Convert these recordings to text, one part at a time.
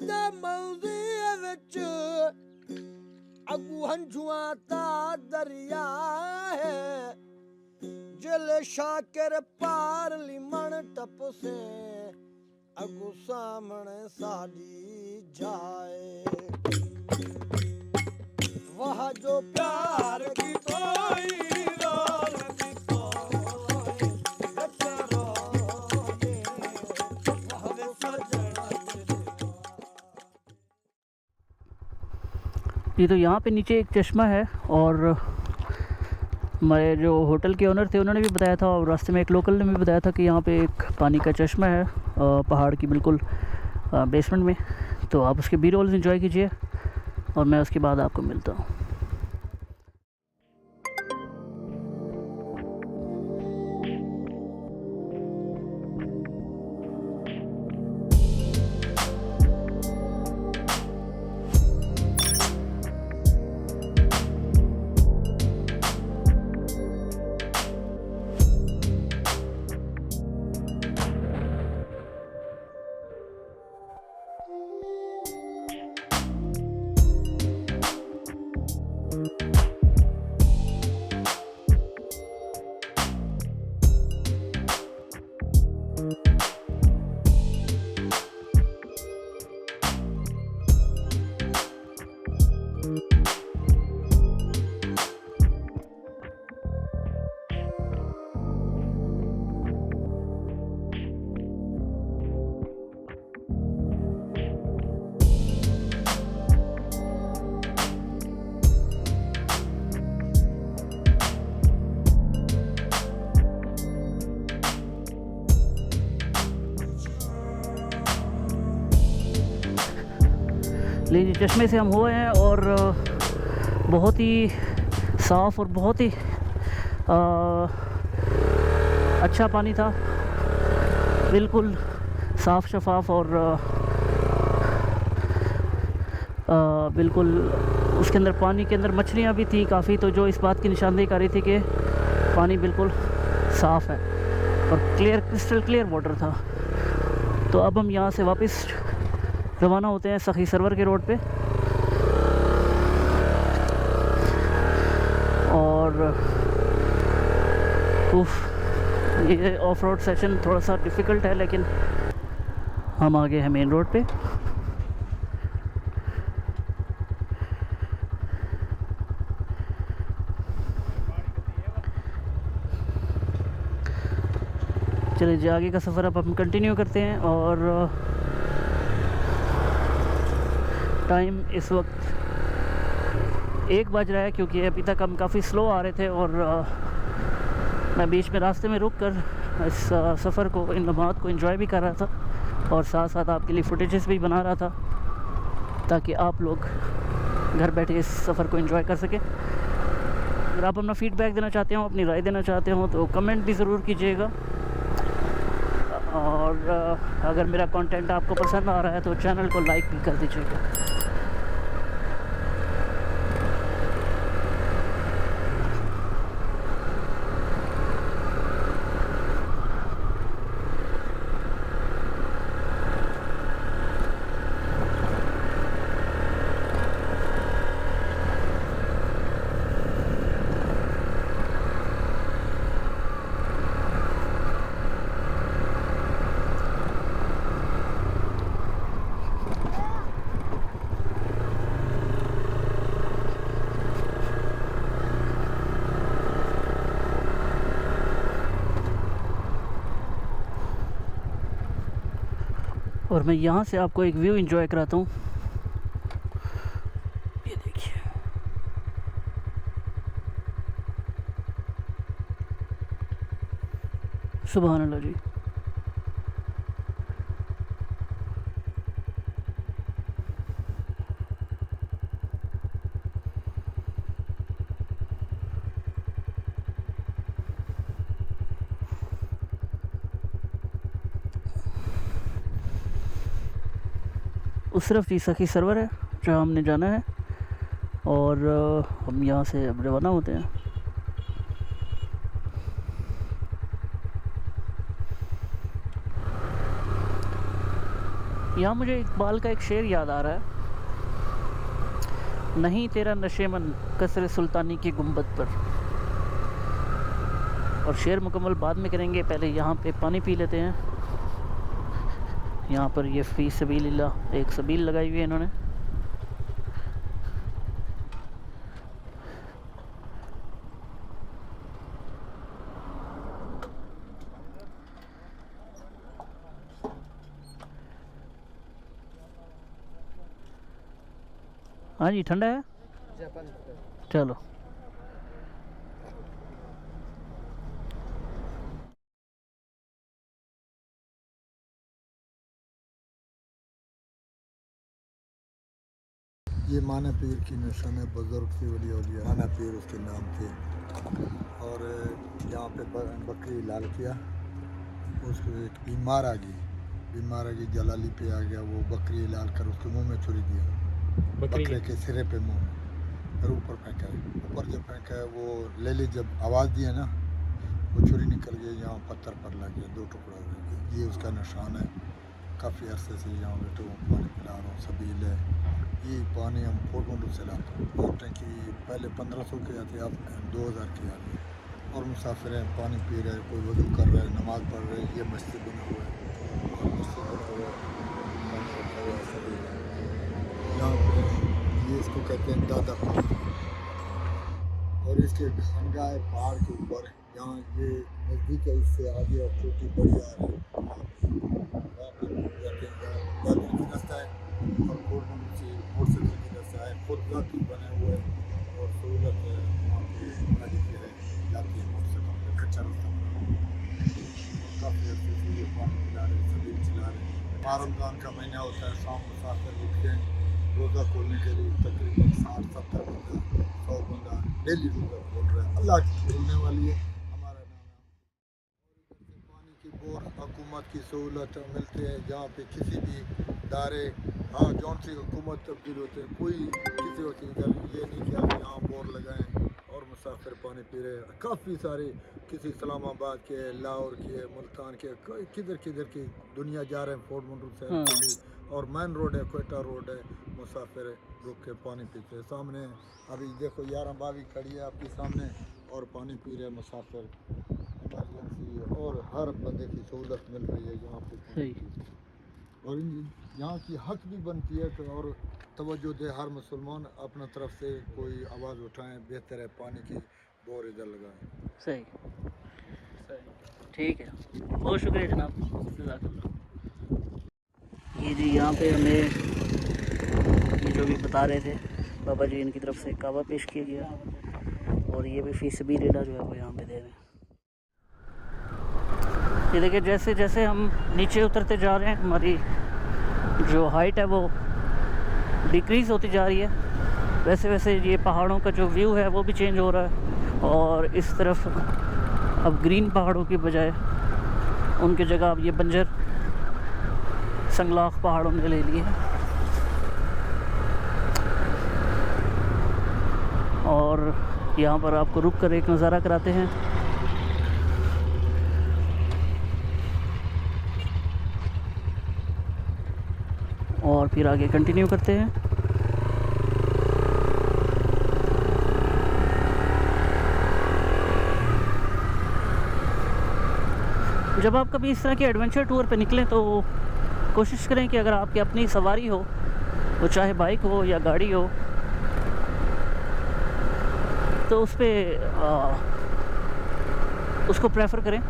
दे मौजी विच अगू हंझुआ दा दरिया है जिल शाकिर पार लिमण टप से अगू सामने साड़ी जाए वहाँ जो प्यार की कोई रोल की कोई कचरो दे वहाँ सजना ये तो यहाँ पे नीचे एक चश्मा है और हमारे जो होटल के ओनर थे उन्होंने भी बताया था और रास्ते में एक लोकल ने भी बताया था कि यहाँ पे एक पानी का चश्मा है पहाड़ की बिल्कुल बेसमेंट में। तो आप उसके बी रोल्स एंजॉय कीजिए और मैं उसके बाद आपको मिलता हूँ। लीजिए चश्मे से हम हुए हैं और बहुत ही साफ़ और बहुत ही अच्छा पानी था, बिल्कुल साफ़ शफाफ और बिल्कुल उसके अंदर पानी के अंदर मछलियाँ भी थी काफ़ी, तो जो इस बात की निशानदेही कर रही थी कि पानी बिल्कुल साफ़ है और क्लियर क्रिस्टल क्लियर वाटर था। तो अब हम यहाँ से वापस रवाना होते हैं सखी सरवर के रोड पे और ये ऑफ रोड सेशन थोड़ा सा डिफ़िकल्ट है लेकिन हम आ गए हैं मेन रोड पे। चलिए जी आगे का सफ़र अब हम कंटिन्यू करते हैं और टाइम इस वक्त 1 बज रहा है क्योंकि अभी तक हम काफ़ी स्लो आ रहे थे और मैं बीच में रास्ते में रुक कर इस सफ़र को, इन लम्हात को एंजॉय भी कर रहा था और साथ साथ आपके लिए फुटेजेस भी बना रहा था ताकि आप लोग घर बैठे इस सफ़र को एंजॉय कर सकें। अगर आप अपना फीडबैक देना चाहते हो, अपनी राय देना चाहते हो तो कमेंट भी ज़रूर कीजिएगा और अगर मेरा कंटेंट आपको पसंद आ रहा है तो चैनल को लाइक भी कर दीजिएगा। और मैं यहाँ से आपको एक व्यू एंजॉय कराता हूँ। ये देखिए सुभान अल्लाह जी। उस तरफ जी सखी सरवर है जहाँ हमने जाना है और हम यहाँ से अब रवाना होते हैं। यहाँ मुझे इकबाल का एक शेर याद आ रहा है, नहीं तेरा नशेमन कसर सुल्तानी की गुंबद पर। और शेर मुकम्मल बाद में करेंगे, पहले यहाँ पे पानी पी लेते हैं। यहाँ पर ये फ़ी सबीलिल्लाह एक सबील लगाई हुई है इन्होंने। हाँ जी, ठंडा है, चलो। ये माना पीर की निशान है, बुजुर्ग थे वली औलिया, माना पीर उसके नाम थे। और यहाँ पे बकरी लाल किया, उसको एक बीमार आ गई, जलाली पे आ गया, वो बकरी लाल कर उसके मुंह में छुरी दिया, बकरे के सिरे पे मुंह में, फिर ऊपर फेंका है। ऊपर जब फेंका है वो ले ली, जब आवाज़ दिया ना वो छुरी निकल गई, यहाँ पत्थर पर लग गया, 2 टुकड़ा हो गया। ये उसका निशान है। काफ़ी अरसे से यहाँ बैठे हूँ, पानी पिला रहा हूँ, सबील है। ये पानी हम पोर्टमंडू से लाते हैं। ये टंकी पहले 1500 की आती है, अब 2000 की आ रही है। और मुसाफिर हैं, पानी पी रहे हैं, कोई वज़ू कर रहा है, नमाज़ पढ़ रहे हैं। ये मस्जिद बना हुआ है, और मस्जिद बना हुआ है, पानी रखा हुआ है सबील है। यहाँ पे ये इसको कहते हैं दादा कुआं, और इसके खनगा है पहाड़ के ऊपर। यहाँ ये नज़दीक है, इससे आगे और छोटी बड़ी आ रही है रास्ता है, और पोर्टमंडू से मोटरसाइकिल की रास्ता है, खुद जाती बने हुए है, और सहूलत है वहाँ पे गाड़ी की है, जाती है मोटरसाइकिल पे, कच्चा रास्ता काफ़ी अच्छे से ये पानी पिला रहे, सबील चला रहे। माह रमज़ान का महीना होता है, शाम मुसाफिर उठते हैं रोज़ा खोलने के लिए, तकरीबन 60-70 बंदा, 100 बंदा डेली रोज़ा खोल रहा है। अल्लाह की खोलने वाली है, हमारा नाम है। पानी की बोर हुकूमत की सहूलत मिलती है, जहाँ पे किसी भी दारे, हाँ जौन सी हुकूमत तब्दील होते हैं, कोई किसी वक्त ये नहीं कि आप यहाँ बोर लगाएं और मुसाफिर पानी पी रहे हैं। काफ़ी सारे किसी इस्लामाबाद के, लाहौर के, मुल्तान के, किधर किधर की दुनिया जा रहे हैं पोर्टमंडू शहर के लिए। और मेन रोड है, कोयटा रोड है, मुसाफिर रुक के पानी पीते हैं। सामने अभी देखो 11 बावी खड़ी है आपके सामने, और पानी पी रहे हैं मुसाफिर। इमरजेंसी और हर बंदे की सहूलत मिल रही है यहाँ पे। और यहाँ की हक भी बनती है कि और तवज्जो दे हर मुसलमान अपना तरफ से कोई आवाज़ उठाएं, बेहतर है पानी की बोर इधर लगाएं। सही, ठीक है, बहुत शुक्रिया जनाब, जज़ाकल्लाह। ये जी यहाँ पे हमें ये जो भी बता रहे थे बाबा जी, इनकी तरफ से कहवा पेश किया गया, और ये भी फ़ी सबीलिल्लाह जो है वो यहाँ पे दे रहे हैं। ये देखिए, जैसे जैसे हम नीचे उतरते जा रहे हैं, हमारी जो हाइट है वो डिक्रीज़ होती जा रही है, वैसे वैसे ये पहाड़ों का जो व्यू है वो भी चेंज हो रहा है। और इस तरफ अब ग्रीन पहाड़ों की बजाय उनकी जगह अब ये बंजर संगलाख पहाड़ों ने ले लिए। और यहाँ पर आपको रुक कर एक नज़ारा कराते हैं। और फिर आगे कंटिन्यू करते हैं। जब आप कभी इस तरह के एडवेंचर टूर पे निकलें तो कोशिश करें कि अगर आपकी अपनी सवारी हो, वो चाहे बाइक हो या गाड़ी हो, तो उस पर उसको प्रेफर करें।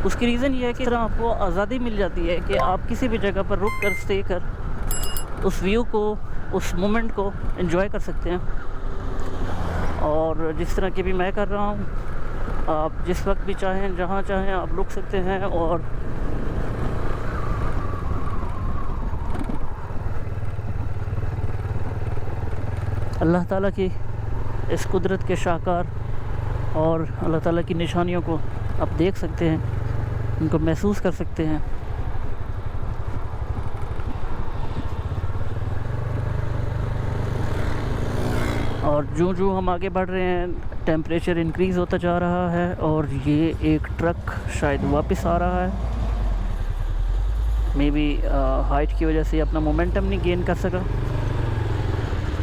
उसकी रीज़न ये है कि इस तरह आपको आज़ादी मिल जाती है कि आप किसी भी जगह पर रुक कर, स्टे कर, उस व्यू को, उस मोमेंट को एंजॉय कर सकते हैं। और जिस तरह की भी मैं कर रहा हूँ, आप जिस वक्त भी चाहें, जहाँ चाहें आप रुक सकते हैं। और अल्लाह ताला की इस कुदरत के शाहकार और अल्लाह ताला की निशानियों को आप देख सकते हैं, उनको महसूस कर सकते हैं। और जो हम आगे बढ़ रहे हैं, टेम्परेचर इंक्रीज़ होता जा रहा है, और ये एक ट्रक शायद वापस आ रहा है। मे बी हाइट की वजह से अपना मोमेंटम नहीं गेन कर सका।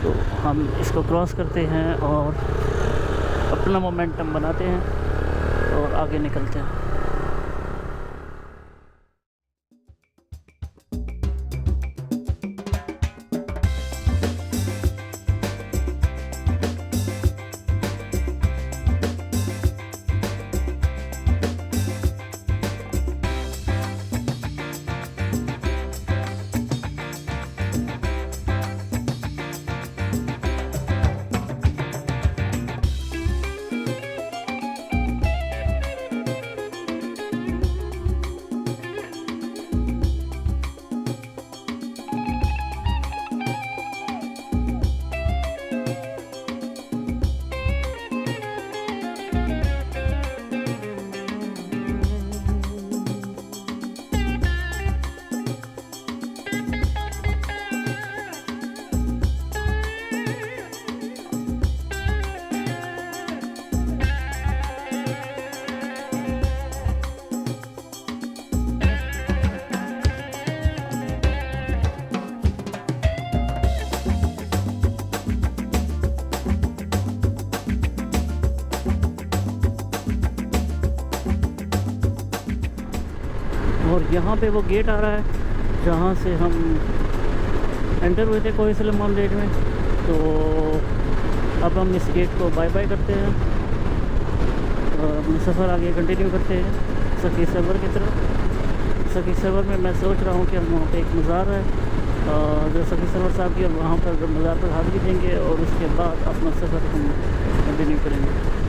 तो हम इसको क्रॉस करते हैं और अपना मोमेंटम बनाते हैं और आगे निकलते हैं। और यहाँ पे वो गेट आ रहा है जहाँ से हम एंटर हुए थे कोइसलम माउंटेन में। तो अब हम इस गेट को बाय बाय करते हैं और अपना सफ़र आगे कंटिन्यू करते हैं सखी सरवर की तरफ। सखी सरवर में मैं सोच रहा हूँ कि हम वहाँ पे एक मज़ार है जो सखी सरवर साहब की, और वहाँ पर मज़ार पर हाज़िरी देंगे और उसके बाद अपना सफ़र हम कंटिन्यू करेंगे।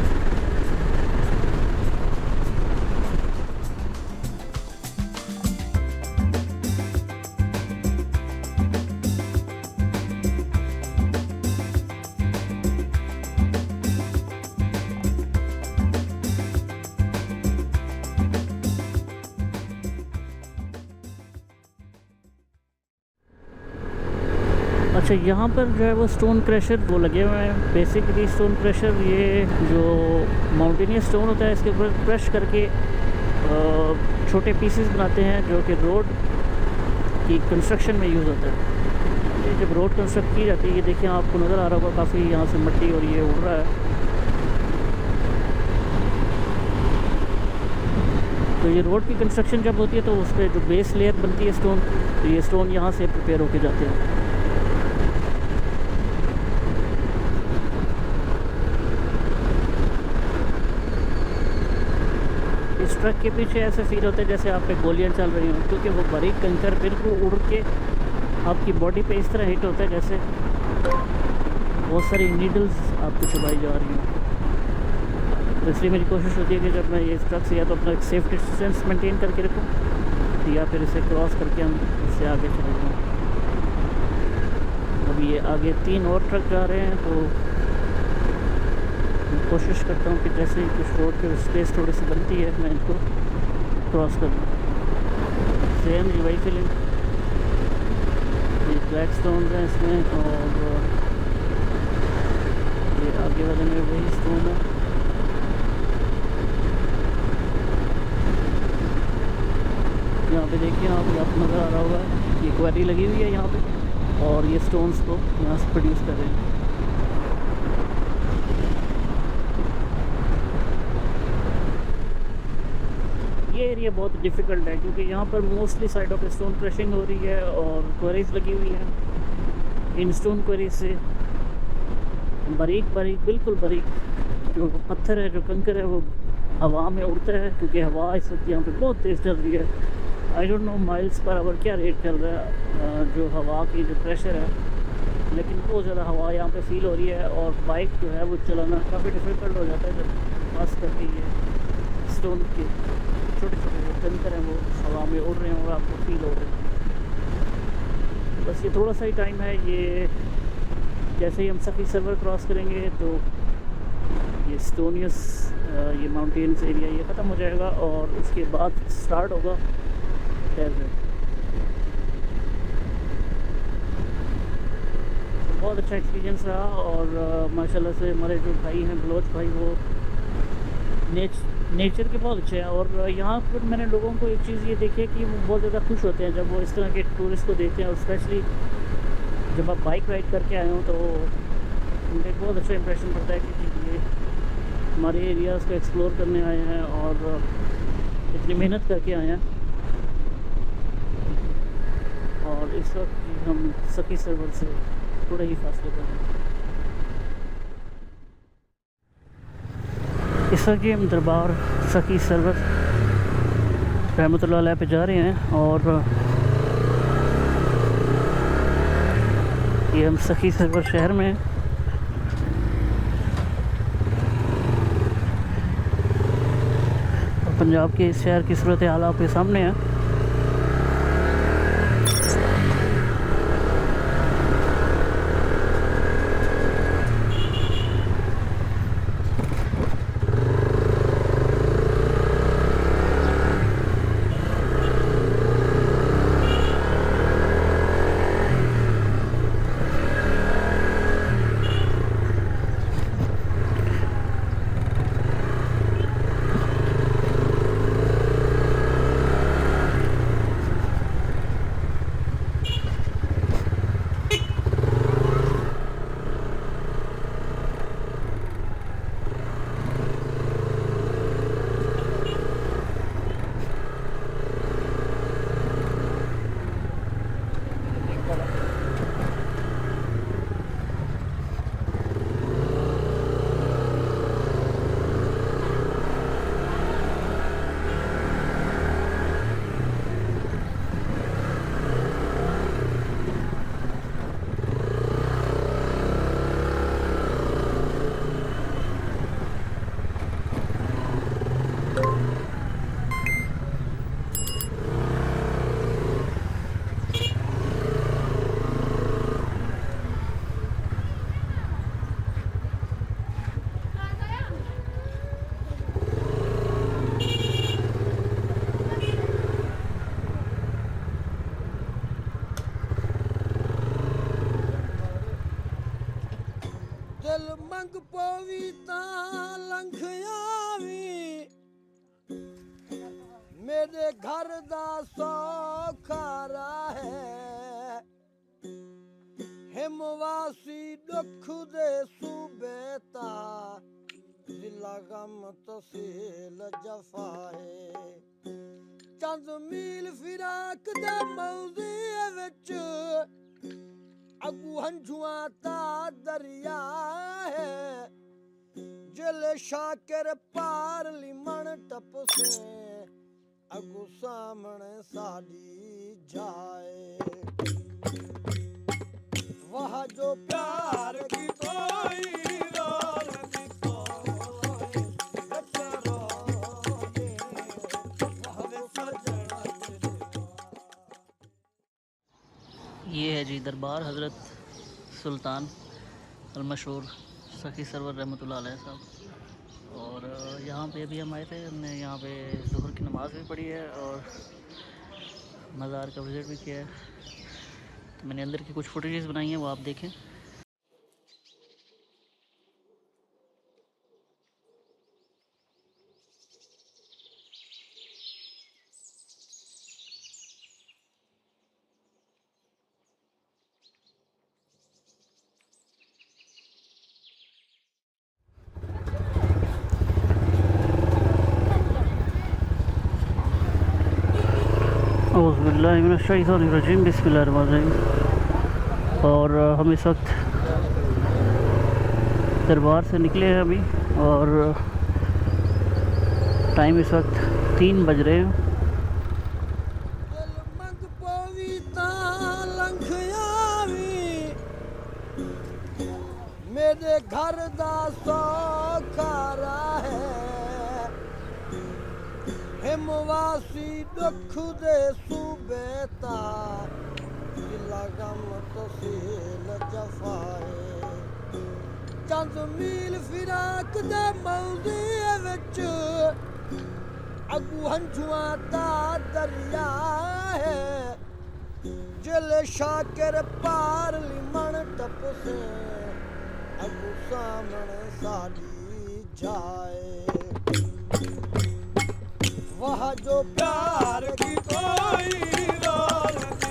अच्छा, यहाँ पर जो है वो स्टोन क्रशर वो लगे हुए हैं। बेसिकली स्टोन क्रशर ये जो माउंटेनियस स्टोन होता है इसके ऊपर क्रश करके छोटे पीसेस बनाते हैं जो कि रोड की कंस्ट्रक्शन में यूज़ होता है। ये जब रोड कंस्ट्रक्ट की जाती है, ये देखिए आपको नज़र आ रहा होगा काफ़ी यहाँ से मिट्टी और ये उड़ रहा है। तो ये रोड की कंस्ट्रक्शन जब होती है तो उस पर जो बेस लेयर बनती है स्टोन, तो ये स्टोन यहाँ से प्रिपेयर होके जाते हैं। इस ट्रक के पीछे ऐसे फील होता है जैसे आप पे गोलियां चल रही हों, क्योंकि वो बारीक कंकर बिल्कुल उड़ के आपकी बॉडी पे इस तरह हिट होता है जैसे बहुत सारी नीडल्स आपको चुभाई जा रही हों। तो इसलिए मेरी कोशिश होती है कि जब मैं ये ट्रक से या तो अपना एक सेफ डिस्टेंस मेंटेन करके रखूँ या फिर इसे क्रॉस करके हम इससे आगे चले जाएँ। अब ये आगे 3 और ट्रक जा रहे हैं, तो कोशिश करता हूँ कि जैसे ही कुछ रोड पे स्पेस थोड़ी सी बनती है मैं इनको क्रॉस कर दूँ। सेम ये वही फीलिंग, ये ब्लैक स्टोन हैं इसमें और ये आगे वाले में वही स्टोन है। यहाँ पे देखिए आपको नज़र आ रहा होगा ये क्वेरी लगी हुई है यहाँ पे और ये स्टोन्स को यहाँ से प्रोड्यूस कर रहे हैं। ये एरिया बहुत डिफ़िकल्ट है क्योंकि यहाँ पर मोस्टली साइडों पे स्टोन क्रशिंग हो रही है और क्वेरीज लगी हुई हैं। इन स्टोन क्वेरीज से बारीक बिल्कुल बारीक जो पत्थर है, जो कंकर है, वो हवा में उड़ता है क्योंकि हवा इस वक्त यहाँ पे बहुत तेज़ चल रही है। I don't know miles per hour क्या रेट चल रहा है जो हवा की जो प्रेशर है, लेकिन बहुत ज़्यादा हवा यहाँ पे फील हो रही है और बाइक जो है वो चलाना काफ़ी डिफ़िकल्ट हो जाता है जब खास करके ये स्टोन के छोटे छोटे जो कंकर हैं वो हवा में उड़ रहे हैं और आपको फील हो रहे हैं। बस ये थोड़ा सा ही टाइम है, ये जैसे ही हम सखी सरवर क्रॉस करेंगे तो ये स्टोनियस ये माउंटेन्स एरिया ये ख़त्म हो जाएगा और उसके बाद स्टार्ट होगा डेजर्ट। बहुत अच्छा एक्सपीरियंस रहा और माशाल्लाह से हमारे जो भाई हैं बलोच भाई, वो नेचर के बहुत अच्छे हैं। और यहाँ पर मैंने लोगों को एक चीज़ ये देखी है कि वो बहुत ज़्यादा खुश होते हैं जब वो इस तरह के टूरिस्ट को देखते हैं, और स्पेशली जब आप बाइक राइड करके आए हो तो उनका एक बहुत अच्छा इंप्रेशन पड़ता है कि ये हमारे एरियाज़ को एक्सप्लोर करने आए हैं और इतनी मेहनत करके आए हैं। और इस वक्त हम सखी सरवर से थोड़े ही फासले पर हैं। इस वक्त ये हम दरबार सखी सरवर रहमतुल्लाह अलैह पे जा रहे हैं और ये हम सखी सरवर शहर में हैं। और पंजाब के इस शहर की सूरत हाल आपके सामने है। दिल मंग पवी तां लंघ आवी, मेरे घर दा सौखारा है। हिमवासी दुख दे सूबे ता, जिला गम तहसील जफा है। चंद मील फिराक दे मौजे विच, अगू हंझुआं ता दरिया है। जिल शाकिर पार लिमण टपसे, अगू सामने साड़ी जाए। वहाँ जो प्यार की कोई रोल की कोई बेचारो दे, वहाँ वे सजना तेरे। ये है जी दरबार हज़रत सुल्तान अलमशहूर सखी सरवर रहमतुल्लाह अलैह साहब। और यहाँ पे अभी हम आए थे, हमने यहाँ पे ज़ुहर की नमाज़ भी पढ़ी है और मज़ार का विज़िट भी किया है। तो मैंने अंदर की कुछ फुटेजेस बनाई हैं, वो आप देखें। औज़ुबिल्लाहिमिनश्शैतानिर्रजीम, बिस्मिल्लाहिर्रहमानिर्रहीम। और हम इस वक्त दरबार से निकले हैं अभी और टाइम इस वक्त 3 बज रहे हैं। दिल मंग पवी तां लंघ आवी, मेरे घर दा सौखारा है। हिमवासी दुख दे सूबे ता, जिला गम तहसील जफा है। चंद मील फिराक दे मौजे विच, अगू हंझुआं ता दरिया है। जिल शाकिर पार लिमण टपसे, अगू सामने साड़ी जाए। वहाँ जो प्यार की कोई रार नहीं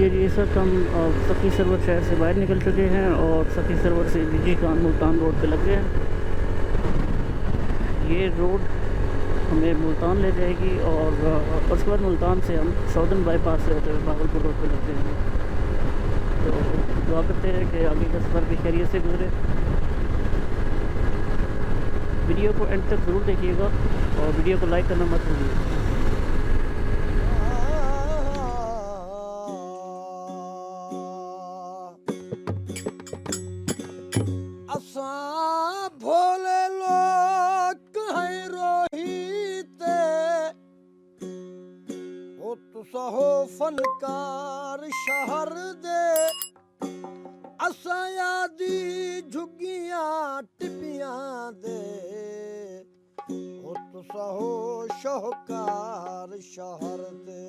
ये जी इस वक्त हम सखी सरवर शहर से बाहर निकल चुके हैं और सखी सरवर से जीजी खान मुल्तान रोड पे लग गए हैं। ये रोड हमें मुल्तान ले जाएगी और उसके बाद मुल्तान से हम साउदर्न बाईपास से होते हुए भागलपुर रोड पे लगते हैं। तो दुआ करते हैं कि आगे का सफ़र भी खैरियत से गुजरे। वीडियो को एंड तक ज़रूर देखिएगा और वीडियो को लाइक करना मत भूलिए। असां भोले लोग हैं रोहीते ओ तुसा हो फनकार शहर दे असां यादी झुगियां टिपियां दे ओ तुसा हो शाहूकार शहर दे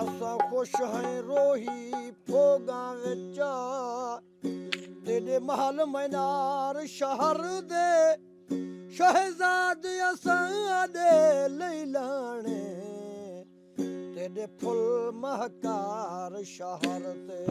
असां खुश हैं रोही फोगा विचा तेरे महल मनार शहर दे शहजाद असां दे लैलाने तेरे फुल महकार शहर दे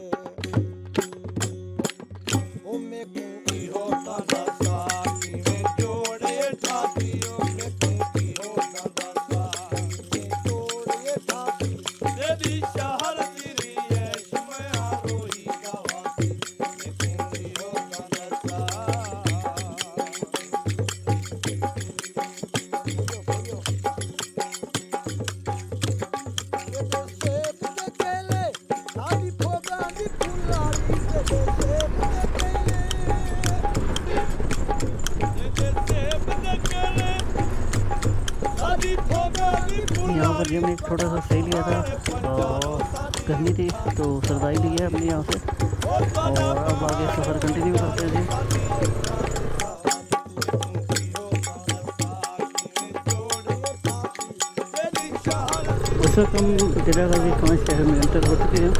ओ में की होता दसा की में जोड़े ठाती ओ में की होता दसा की में जोड़े ठाती तेरी शहर तेरी ऐश में रोही गवाती यहाँ पर जी हमने एक छोटा सा स्टे लिया था और गर्मी थी तो सरदाई ली है हमने यहाँ से और अब आगे सफ़र कंटिन्यू करते हैं जी। उस वक्त हम डेरा गाजी खान शहर में एंटर हो चुके हैं।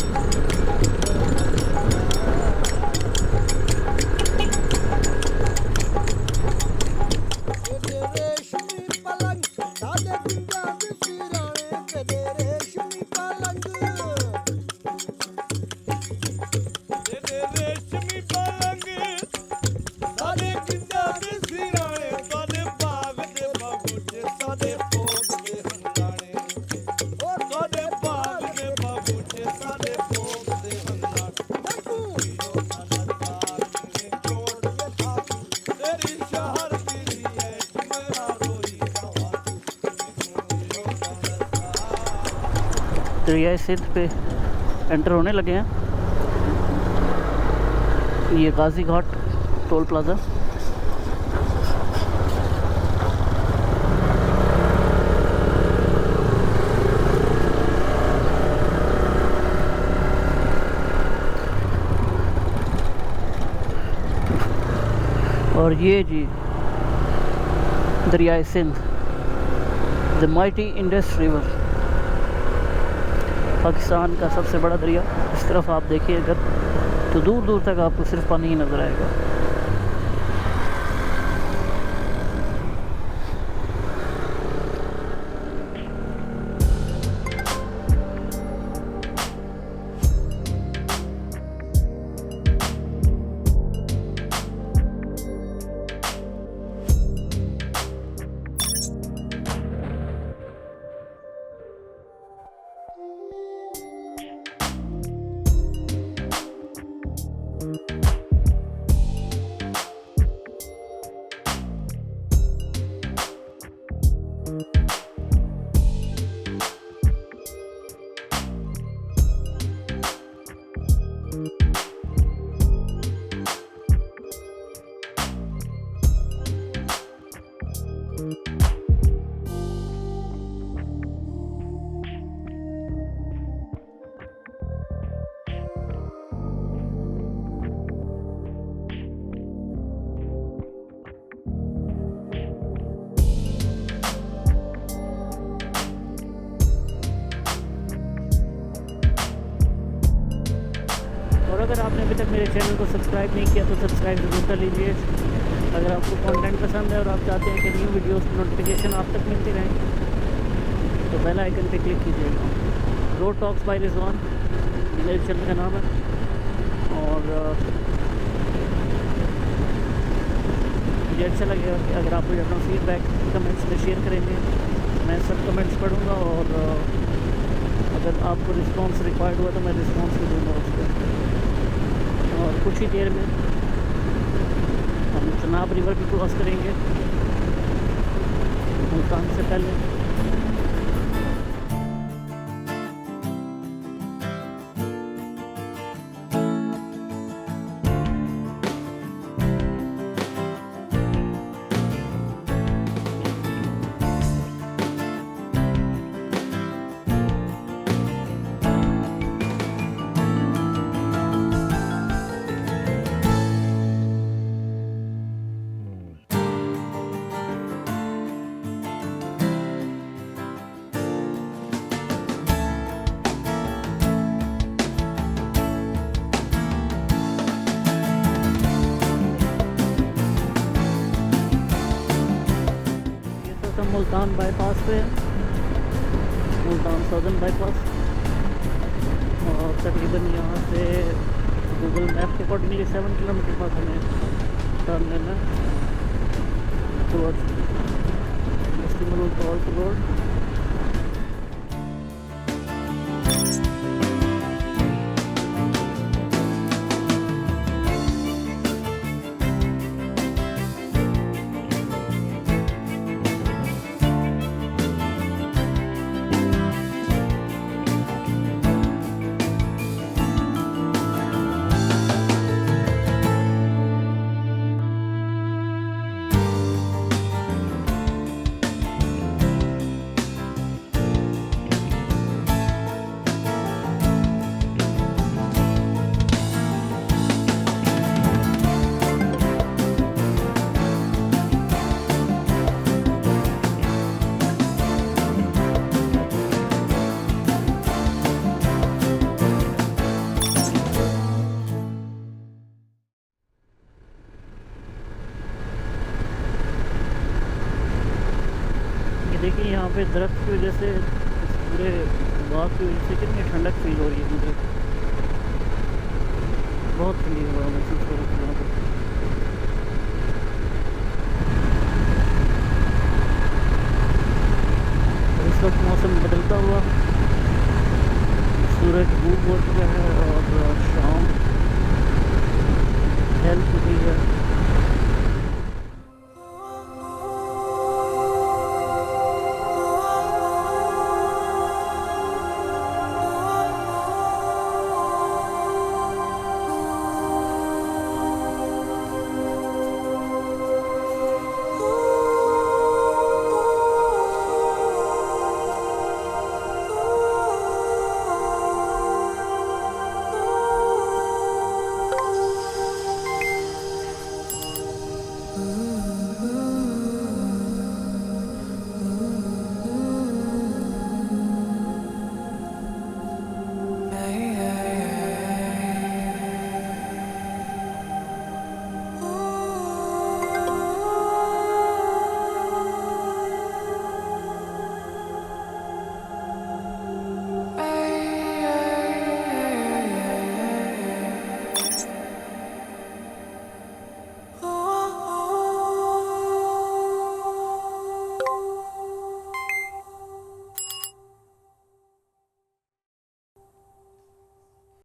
दरिया सिंध पे एंटर होने लगे हैं। ये गाजी घाट टोल प्लाज़ा। और ये जी दरिया Sindh the mighty Indus river, Pakistan का सबसे बड़ा दरिया। इस तरफ आप देखिए अगर तो दूर दूर तक आपको सिर्फ पानी ही नज़र आएगा। अगर आपने अभी तक मेरे चैनल को सब्सक्राइब नहीं किया तो सब्सक्राइब ज़रूर कर लीजिए। अगर आपको कंटेंट पसंद है और आप चाहते हैं कि न्यू वीडियोस की नोटिफिकेशन आप तक मिलती रहें तो बेल आइकन पे क्लिक कीजिएगा। रोड टॉक्स बाय रिजवान मेरे चैनल का नाम है। और मुझे अच्छा लगेगा कि अगर आप मुझे अपना फीडबैक कमेंट्स में शेयर करेंगे। मैं सब कमेंट्स पढ़ूँगा और अगर आपको रिस्पांस रिक्वायर्ड हुआ तो मैं रिस्पांस भी दूँगा उस पर। और कुछ ही देर में हम चनाब रिवर भी क्रॉस करेंगे मुल्तान से पहले। मुल्तान बाईपास पे मुल्तान साउदर्न बाईपास और तकरीबन यहाँ से गूगल मैप के अकॉर्डिंगली 7 किलोमीटर बाद हमें टर्न लेना टुवर्ड्स रोड। देखिए यहाँ पे दरख्त की वजह से पूरे बाग की वजह से कितनी ठंडक फील हो रही है मुझे। बहुत ठंडी हवा महसूस हो रही है यहाँ पर। इस वक्त मौसम बदलता हुआ सूरज डूब हो चुका है और शाम ढल चुकी है।